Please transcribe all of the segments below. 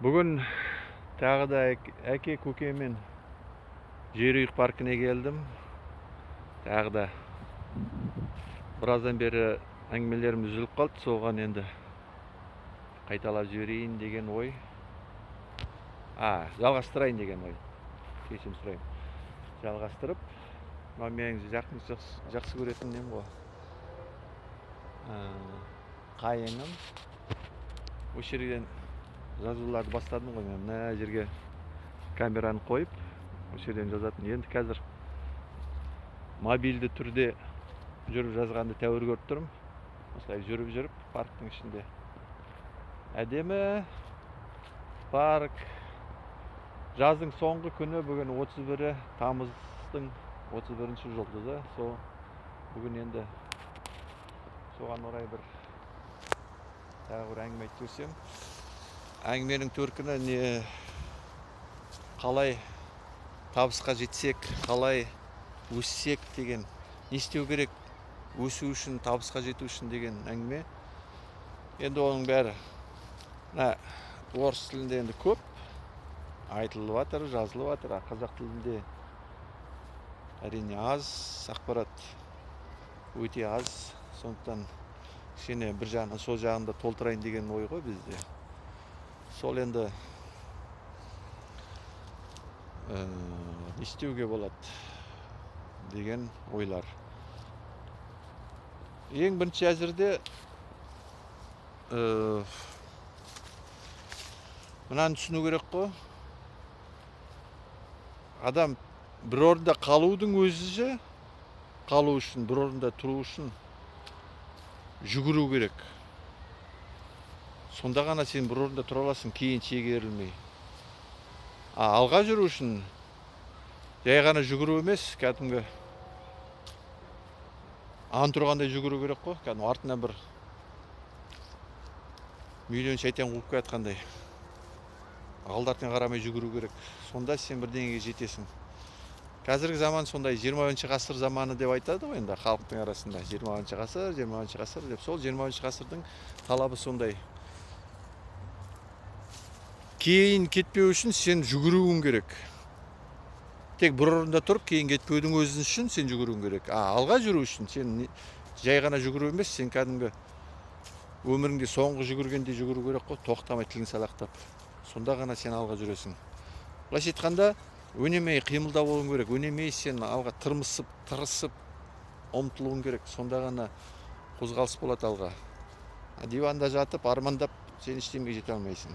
Бүгін тағы да әке көкемен жерұйық паркіне келдім. Тағы да біраздан бері әңгімелеріміз үзіліп қалды. Соған енді қайталап жіберейін деген ой. Жалғастырайын деген ой. Кешірім сұрайын. Жалғастырып, менің жақсы көретін нем ғой. Қайыңым. Осы жерден жазуларды бастадым ғой. Мына жерге камераны қойып, осы жерден жазатын. Енді қазір мобильді түрде жүріп жазғанды тәуір көріп тұрмын. Осылай жүріп парктың ішінде. Әдемі парк. Жаздың соңғы күні, бүгін 31 тамыздың 31-ші жұлдызы. Бүгін енді соған орай тағы бір әңгіме айтып көрсем. Әңгіменің төркіні қалай табысқа жетсек, қалай өссек деген, не істеу керек өсу үшін, табысқа жету үшін деген әңгіме. Енді оның бәрі орыс тілінде енді көп айтылып жатыр, жазылып жатыр. Қазақ тілінде әрине аз, ақпарат өте аз. Сондықтан кішкене бір жағынан сол жағында толтырайын деген ой ғой бізде. Сол енді не істеуге болады деген ойлар. Ең бірінші әзірде мынаны түсіну керек қой. Адам бір орында қалудың өзі, қалу үшін, бір орында тұру үшін жүгіру керек. Сонда ғана сен бір орында тұра аласың, кейін шегерілмей. Алға жүру үшін жай ғана жүгіру емес, кәдімгі ан тұрғандай жүгіру керек қой. Кәдімгі артынан бір миллион шайтан қуып келатқандай. Алды-артына қарамай жүгіру керек. Сонда сен бірдеңеге жетесің. Қазіргі заман сондай 20-ші ғасыр заманы деп айтады ғой енді халықтың арасында. 20-ші ғасыр деп. Сол 20-ші ғасырдың талабы сондай. Кейін кетпеу үшін сен жүгіруің керек. Тек бір орында тұрып, кейін кетпеудің өзін үшін сен жүгіруің керек. Алға жүру үшін сен жай ғана жүгіру емес, сен кәдімгі өміріңде соңғы жүгіргенде жүгіру керек қой, тоқтамай тілін салақтап. Сонда ғана сен алға жүресің. Былайша айтқанда, өнемей қимылда болуың керек. Өнемей сен алға тырысып ұмтылуың керек. Сонда ғана қозғалыс болады алға. Диванда жатып, армандап, сен ештеңеге жете алмайсың.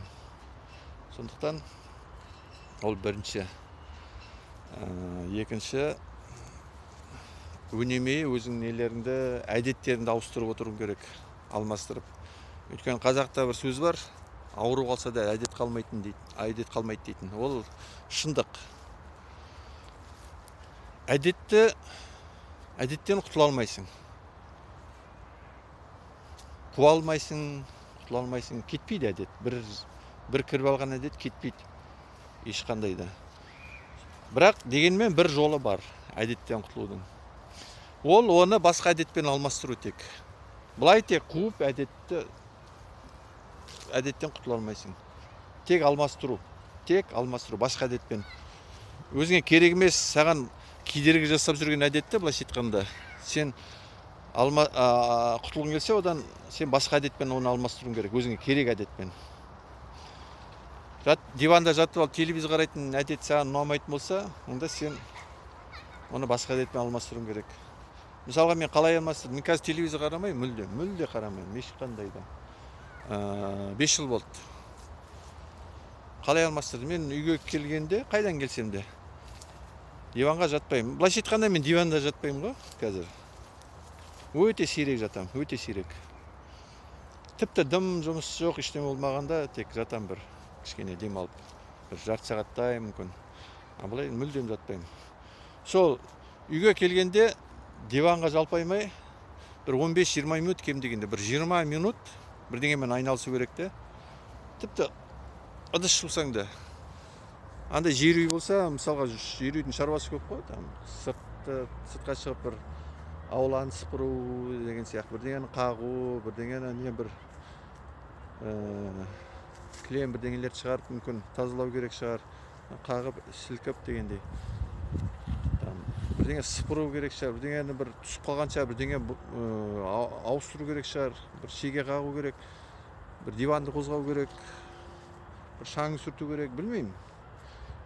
Сондықтан ол бірінші. Екінші, өнемей өзің нелеріңді, әдеттеріңді ауыстырып отыруың керек, алмастырып. Өйткені қазақта бір сөз бар, ауру қалса да әдет қалмайды дейтін. Ол шындық. Әдеттен құтыла алмайсың. Қуа алмайсың, құтыла алмайсың. Кетпейді әдет. Бір кіріп алған әдет кетпейді. Ешқандай да. Бірақ дегенмен бір жолы бар әдеттен құтылудың. Ол оны басқа әдетпен алмастыру тек. Бұлай тек қуып әдеттен құтыла алмайсың. Тек алмастыру, басқа әдетпен. Өзіңе керек емес, саған кедергі жасап жүрген әдетті, былайша айтқанда, сен құтылғың келсе, одан сен басқа әдетпен оны алмастыруың керек, өзіңе керек әдетпен. Диванда жатып алып телевизор қарайтын әдет саған ұнамайтын болса, онда сен оны басқа әдетпен алмастыруың керек. Мысалға мен қалай алмастырдым? Мен қазір телевизор қарамаймын, мүлде қарамаймын, ешқандай да. 5 жыл болды. Қалай алмастырдым? Мен үйге келгенде, қайдан келсем де, диванға жатпаймын. Былайша айтқанда мен диванда жатпаймын ғой қазір. Өте сирек жатам, өте сирек. Тіпті дым жұмыс жоқ, ештеңе болмағанда тек жатам бір. Кішкене дем алып, бір жарты сағаттай мүмкін. Бұлай мүлдем жатпаймын. Сол үйге келгенде диванға жалпаймай, бір 15-20 минут кем дегенде, бір 20 минут бірдеңемен айналысу керек те. Тіпті ыдыс жусаң да. Андай жер үй болса, мысалға жер үйдің шаруасы көп қой, сыртқа шығып бір ауланы сыпыру деген сияқты, бірдеңені қағу, бірдеңені бір кілем бірдеңелерді шығарып мүмкін тазалау керек шығар, қағып сілкіп дегендей. Бірдеңе сыпыру керек шығар, бірдеңені бір түсіп қалғанша бірдеңе ауыстыру керек шығар, бір шеге қағу керек, бір диванды қозғау керек, бір шаң сүрту керек, білмеймін.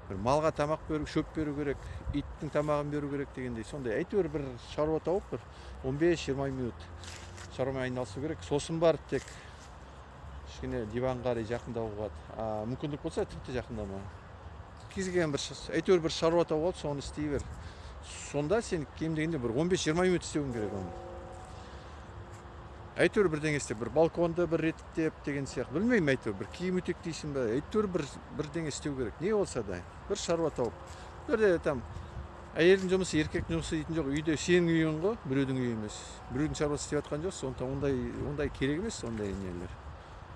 Бір малға тамақ беру, шөп беру керек, иттің тамағын беру керек дегендей. Сондай әйтеуір бір шаруа тауып бір 15-20 минут шаруамен айналысу керек. Сосын барып тек кішкене диванға қарай жақындауға болады. Мүмкіндік болса тіпті жақындама. Кез келген бір әйтеуір бір шаруа тауып алып, соны істей бер. Сонда сен кем дегенде бір 15-20 минут істеуің керек оны. Әйтеуір бірдеңе істеп, бір балконды бір реттеп деген сияқты. Білмеймін, әйтеуір бір киім үтіктейсің бе, әйтеуір бірдеңе істеу керек. Не болса да, бір шаруа тауып. Бірде әйелдің жұмысы, еркектің жұмысы дейтін жоқ. Үйде сенің үйің ғой, біреудің үйі емес. Біреудің шаруасы істеп жатқан жоқ, сондықтан ондай керек емес, ондай нелер.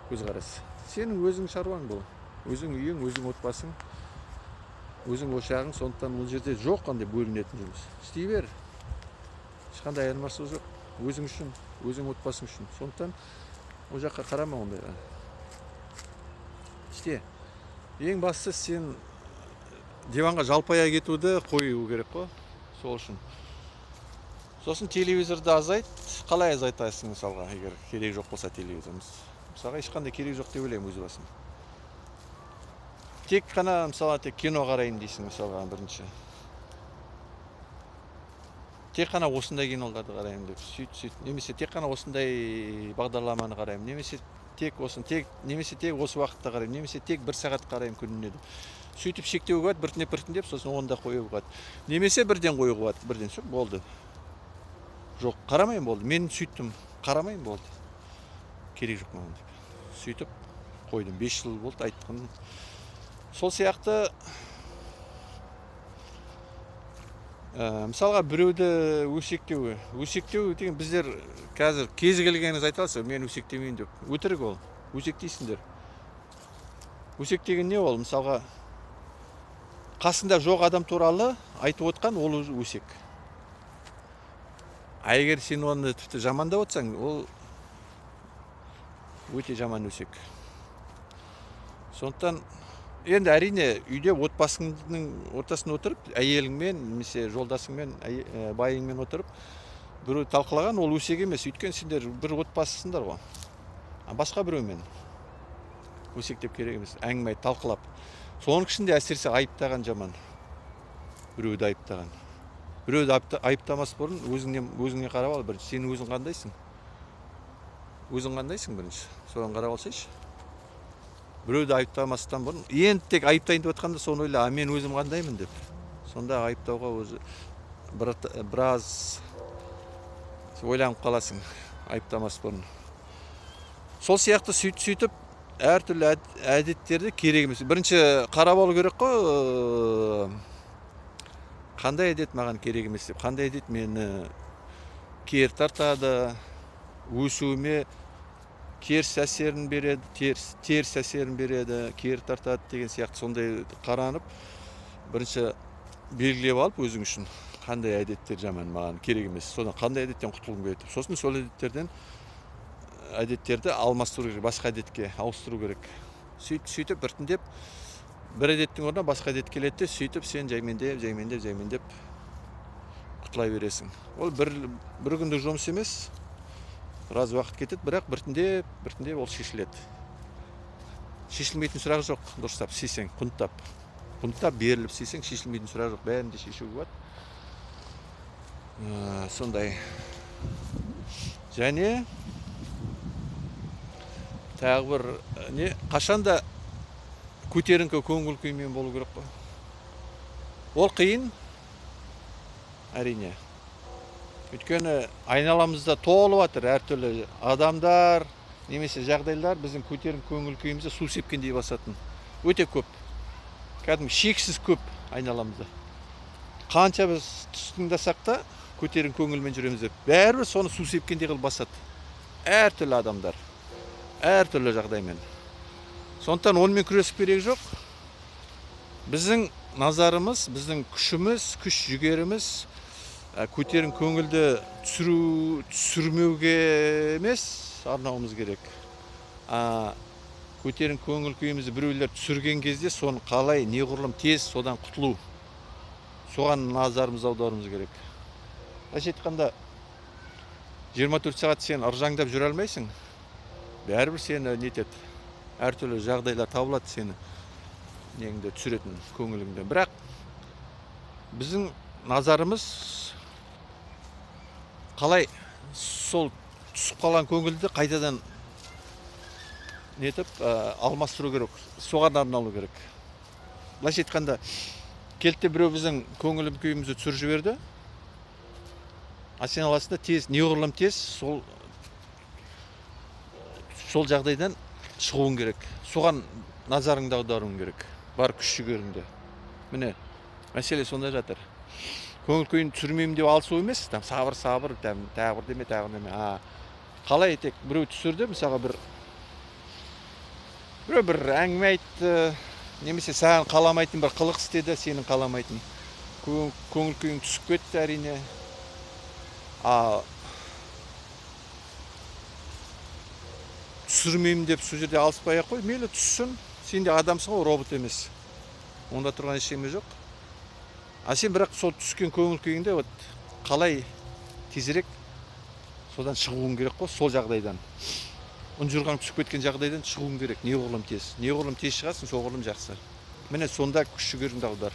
Көзқарас. Сенің өзің шаруаң бұл. Өзің үйің, өзің отбасың, өзің ошағың, сондықтан бұл жерде жоқ қандай бөлінетін жұмыс. Істей бер. Ешқандай айырмашылығы жоқ. Өзің үшін, өзің отбасың үшін. Сондықтан ол жаққа қарама ондайға. Іште. Ең бастысы сен диванға жалпая кетуді қою керек қой. Сол үшін. Сосын телевизорды азайт. Қалай азайтасың мысалға, егер керек жоқ болса телевизорымыз. Мысалға ешқандай керек жоқ деп ойлаймын өз басым. Тек қана мысалға тек кино қарайын дейсің мысалға бірінші. Тек қана осындай киноларды қараймын деп сөйт. Немесе тек қана осындай бағдарламаны қараймын. Немесе тек осы уақытта қараймын. Немесе тек 1 сағат қараймын күніне деп. Сөйтіп шектеуге болады, біртіндеп, сосын оны да қоюға болады. Немесе бірден қоюға болады, бірден сөп болды. Жоқ, қарамайын болды. Мен сөйттім, қарамайын болды. Керек жоқ маған деп. Сөйтіп қойдым. 5 жыл болды айтқым. Сол сияқты мысалға біреуді өсектеу деген біздер қазір кез келгеніңіз айта аласыз, мен өсектемеймін деп. Өтірік ол. Өсектейсіңдер. Өсектеген не ол? Мысалға қасында жоқ адам туралы айтып отқан ол өсек. Егер сен оны тіпті жамандап отсаң, ол өте жаман өсек. Сондықтан енді әрине үйде отбасыңның ортасында отырып, әйеліңмен, немесе жолдасыңмен, байыңмен отырып, біреу талқылаған ол өсек емес. Өйткені сендер бір отбасысыңдар ғой. Басқа біреумен өсектеп керек емес, әңгіме талқылап. Соның ішінде әсіресе айыптаған жаман. Біреуді айыптаған. Біреуді айыптамас бұрын өзіңе қарап ал, бірінші сен өзің қандайсың? Өзің қандайсың бірінші? Соған қарап алсайшы. Біреуді айыптамастан бұрын, енді тек айыптайын деп отқанда соны ойла, мен өзім қандаймын деп. Сонда айыптауға өзі біраз ойланып қаласың, айыптамас бұрын. Сол сияқты сөйтіп әртүрлі әдеттерді керек емес. Бірінші қарап алу керек қой, қандай әдет маған керек емес деп, қандай әдет мені кері тартады, өсуіме теріс әсерін береді, теріс әсерін береді, кері тартады деген сияқты сондай қаранып, бірінші белгілеп алып өзің үшін қандай әдеттер жаман маған керек емес, содан қандай әдеттен құтылғым келеді. Сосын сол әдеттерді алмастыру керек, басқа әдетке ауыстыру керек. Сөйтіп біртіндеп бір әдеттің орнына басқа әдет келеді, сөйтіп сен жаймендеп құтыла бересің. Ол бір күндік жұмыс емес. Біраз уақыт кетеді, бірақ біртіндеп ол шешіледі. Шешілмейтін сұрақ жоқ, дұрыстап істесең, құнттап беріліп істесең, шешілмейтін сұрақ жоқ, бәрін де шешуге болады. Сондай. Және тағы бір қашанда көтеріңкі көңіл күймен болу керек қой. Ол қиын, әрине. Өйткені айналамызда толып жатыр әртүрлі адамдар, немесе жағдайлар біздің көтеріңкі көңіл күйімізді су сепкендей басатын. Өте көп. Кәдімгі шексіз көп айналамызда. Қанша біз тұтқындасақ та көтеріңкі көңілмен жүреміз деп, бәрібір соны су сепкендей қылып басады. Әртүрлі адамдар, әртүрлі жағдаймен. Сондықтан онымен күресіп керек жоқ. Біздің назарымыз, біздің күшіміз, күш жүгеріміз көтерін көңілді түсірмеуге емес арнауымыз керек. көтеріңкі көңіл күйімізді біреулер түсірген кезде соны қалай неғұрлым тез содан құтылу, соған назарымызды аударуымыз керек. Былайша айтқанда 24 сағат сен ыржаңдап жүре алмайсың. Бәрібір сені нетеді, әртүрлі жағдайлар табылады сені неңді түсіретін көңіліңді. Бірақ біздің назарымыз қалай сол түсіп қалған көңілді қайтадан нетіп алмастыру керек, соған арналу керек. Былайша айтқанда келді біреу біздің көңіл күйімізді түсіріп жіберді, сен аласында тез, неғұрлым тез сол жағдайдан шығуың керек. Соған назарыңды аударуың керек. Бар күш-жігеріңді. Міне, мәселе сонда жатыр. Көңіл күйін түсірмеймін деп алысу емес, сабыр, тағы бір деме. Қалай тек біреу түсірді, мысалға бір әңгіме айтты, немесе саған қаламайтын бір қылық істеді, сенің қаламайтын. Көңіл күйің түсіп кетті әрине. Түсірмеймін деп сол жерде алыспай-ақ қой, мейлі түссін. Сен де адамсың ғой, робот емес. Онда тұрған ештеңе жоқ. Сен бірақ сол түскен көңіл күйіңде қалай тезірек содан шығуың керек қой, сол жағдайдан. Ұнжырған түсіп кеткен жағдайдан шығуың керек, неғұрлым тез. Неғұрлым тез шығасың, соғұрлым жақсы. Міне сонда күш-жігеріңді аудар.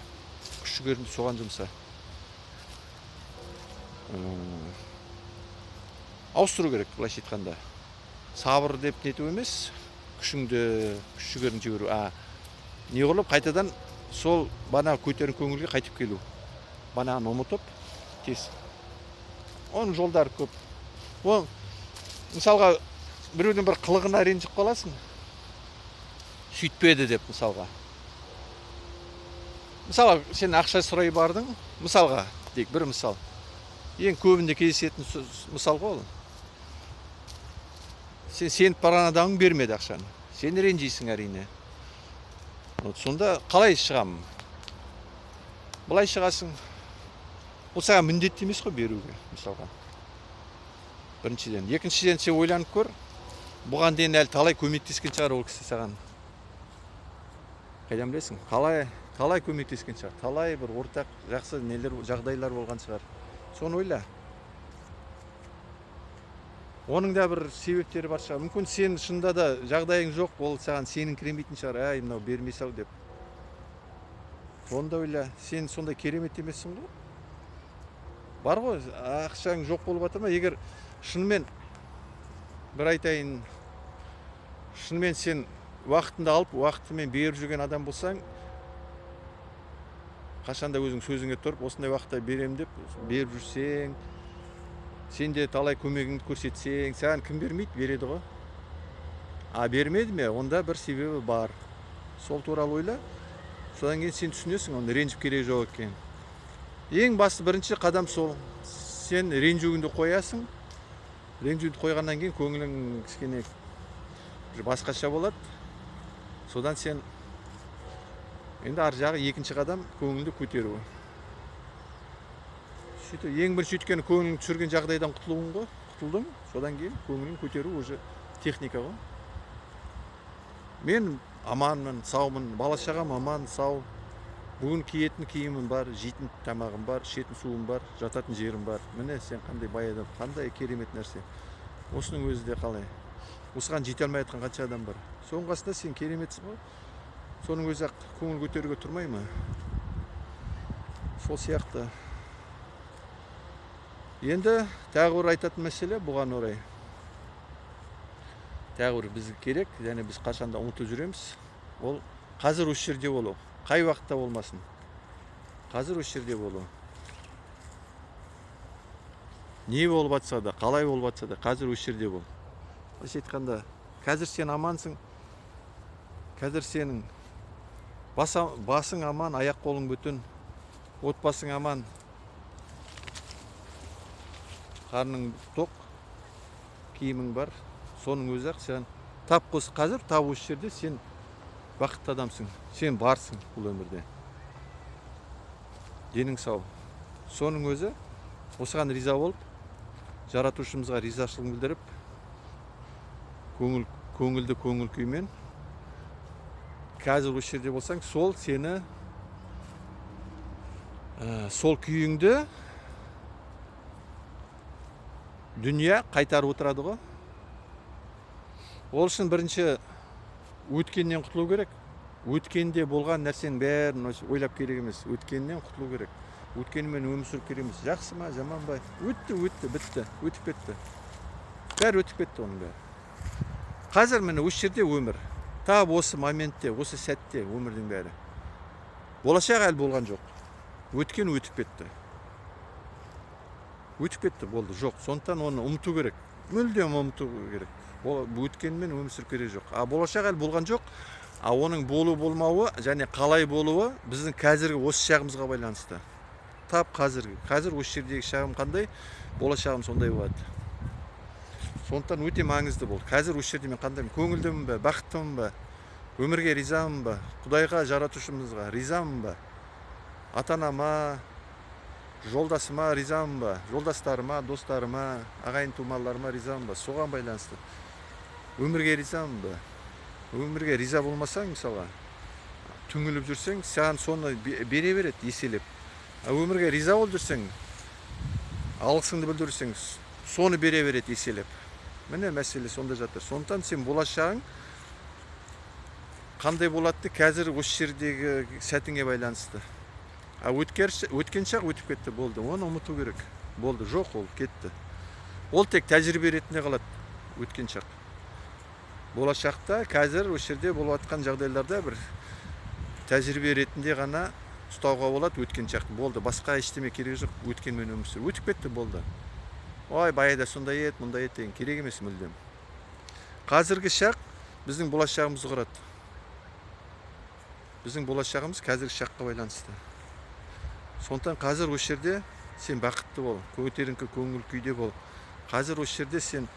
Күш-жігеріңді соған жұмса. Ауыстыру керек, былайша айтқанда. Сабыр деп нету емес, күш-жігеріңді жіберу. Неғұрлым қайтадан сол бана көтерін көңілге қайтып келу. Бананы ұмытып, тез. Оның жолдары көп. Мысалға, біреудің бір қылығына ренжіп қаласың. Сөйтпеді деп, мысалға. Мысалға, сен ақша сұрай бардың, мысалға, дейік, бір мысал. Ең көбінде кездесетін мысал ғой ол. Сен барған адамың бермеді ақшаны. Сен ренжисің әрине. Сонда қалай шығамын? Былай шығасың. Ол саған міндетті емес қой беруге, мысалға. Біріншіден. Екіншіден сен ойланып көр. Бұған дейін әлі талай көмектескен шығар ол кісі саған. Қайдан білесің? Талай көмектескен шығар. Талай бір ортақ жақсы жағдайлар болған шығар. Соны ойла. Оның да бір себептері бар шығар. Мүмкін сен шында да жағдайың жоқ, ол саған сенің кіремейтін шығар. Мынау бермей-сау деп. Соны да ойла. Сен сондай керемет емессің ғой. Бар ғой, ақшаң жоқ болып жатыр ма? Егер шынымен бір айтайын, шынымен сен уақытында алып, уақытымен беріп жүрген адам болсаң, қашанда өзің сөзіңе тұрып, осындай уақытта берем деп беріп жүрсең, сен де талай көмегіңді көрсетсең, саған кім бермейді, береді ғой. Бермеді ме? Онда бір себебі бар. Сол туралы ойла. Содан кейін сен түсінесің, онда ренжіп керегі жоқ екен. Ең басты бірінші қадам сол. Сен ренжуіңді қоясың. Ренжуді қойғаннан кейін көңілің кішкене басқаша болады. Содан сен енді ар жағы екінші қадам көңілді көтеру. Ең бірінші өйткені көңілің түсірген жағдайдан құтылдың. Содан кейін көңілін көтеру уже техника ғой. Мен аманмын, саумын, бала-шағам аман, сау. Бүгін киетін киімім бар, жейтін тамағым бар, ішетін суым бар, жататын жерім бар. Міне сен қандай бай адам, қандай керемет нәрсе. Осының өзі де қалай. Осыған жете алмай жатқан қанша адам бар. Соның қасында сен кереметсің ғой. Соның өзі ақ көңіл көтеруге тұрмай ма? Сол сияқты. Енді тағы бір айтатын мәселе бұған орай. Тағы бір бізге керек, және біз қашанда ұмытып жүреміз. Ол қазір осы жерде болу. Қай уақытта болмасын. Қазір осы жерде болу. Не болып жатса да, қалай болып жатса да, қазір осы жерде бол. Былайша айтқанда, қазір сен амансың. Қазір сенің басың аман, аяқ қолың бүтін. Отбасың аман. Қарның тоқ, киімің бар. Соның өзі ақ сен тап қос. Қазір тап осы жерде сен бақытты адамсың. Сен барсың бұл өмірде. Денің сау. Соның өзі осыған риза болып, жаратушымызға ризашылығын білдіріп, көңілді көңіл күймен қазір осы жерде болсаң, сол сені сол күйіңді дүния қайтарып отырады ғой. Ол үшін бірінші өткеннен құтылу керек. Өткенде болған нәрсенің бәрін ойлап керек емес. Өткеннен құтылу керек. Өткенімен өмір сүріп керек емес. Жақсы ма, жаман ба? Өтті, бітті, өтіп кетті. Бәрі өтіп кетті оның бәрі. Қазір міне осы жерде өмір. Тап осы моментте, осы сәтте өмірдің бәрі. Болашақ әлі болған жоқ. Өткен өтіп кетті. Өтіп кетті, болды, жоқ. Сондықтан оны ұмыту керек. Мүлдем ұмыту керек. Өткенмен өмір сүріп керек жоқ. А болашақ әлі болған жоқ. А оның болу болмауы және қалай болуы біздің қазіргі осы шағымызға байланысты. Тап қазіргі. Қазір осы жердегі шағым қандай, болашағым сондай болады. Сондықтан өте маңызды болды. Қазір осы жерде мен қандаймын, көңілдімін ба, бақыттымын ба, өмірге ризамын ба, Құдайға, жаратушымызға ризамын ба, ата-анама, жолдасыма ризамын ба, жолдастарыма, достарыма, ағайын тумаларыма ризамын ба, соған байланысты. Өмірге ризамын ба? Өмірге риза болмасаң, мысалға, түңіліп жүрсең, саған соны бере береді, еселеп. Өмірге риза болып жүрсең, алғысыңды білдірсең, соны бере береді, еселеп. Міне мәселе сонда жатыр. Сондықтан сен болашағың қандай болады, қазір осы жердегі сәтіңе байланысты. Өткен шақ өтіп кетті, болды. Оны ұмыту керек. Болды, жоқ, ол кетті. Ол тек тәжірибе ретінде қалады, өткен шақ. Болашақта қазір осы жерде болып жатқан жағдайларда бір тәжірибе ретінде ғана ұстауға болады өткен шақ. Болды, басқа ештеме керек жоқ, өткенмен өмір сүру. Өтіп кетті, болды. Ой, баяғыда сондай еді, мұндай еді деген керек емес мүлдем. Қазіргі шақ біздің болашағымызды құрады. Біздің болашағымыз қазіргі шаққа байланысты. Сондықтан қазір осы жерде сен бақытты бол, көтеріңкі көңіл күйде бол. Қазір осы жерде сен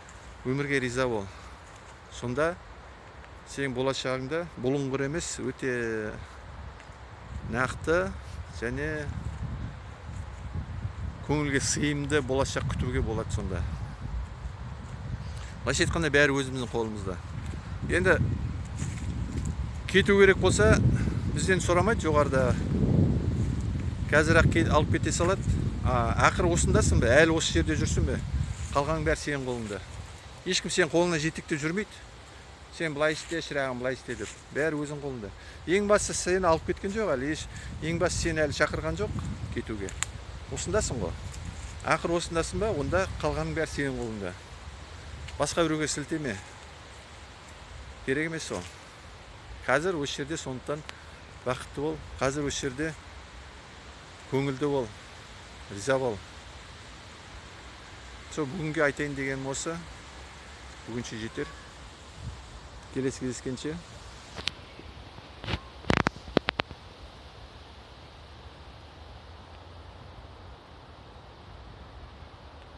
өмірге риза бол. Сонда сен болашағыңда бұлыңғыр емес, өте нақты және көңілге сыйымды болашақ күтуге болады сонда. Былайша айтқанда бәрі өзіміздің қолымызда. Енді кету керек болса, бізден сұрамайды жоғарыда. Қазір-ақ алып кете салады. Ақыр осындасың ба, әлі осы жерде жүрсің бе? Қалғаның бәрі сенің қолыңда. Ешкім сен қолына жетекте жүрмейді. Сен былай істе, шырағым, былай істе деп. Бәрі өзің қолында. Ең бастысы сені алып кеткен жоқ әлі. Ең бастысы сені әлі шақырған жоқ кетуге. Осындасың ғой. Ақыр осындасың ба, онда қалғаның бәрі сенің қолында. Басқа біреуге сілтеме. Керек емес ол. Қазір осы жерде сондықтан бақытты бол. Қазір осы жерде көңілді бол. Риза бол. Бүгінге айтайын дегенім осы. Бүгінше жетер. Келесі кездескенше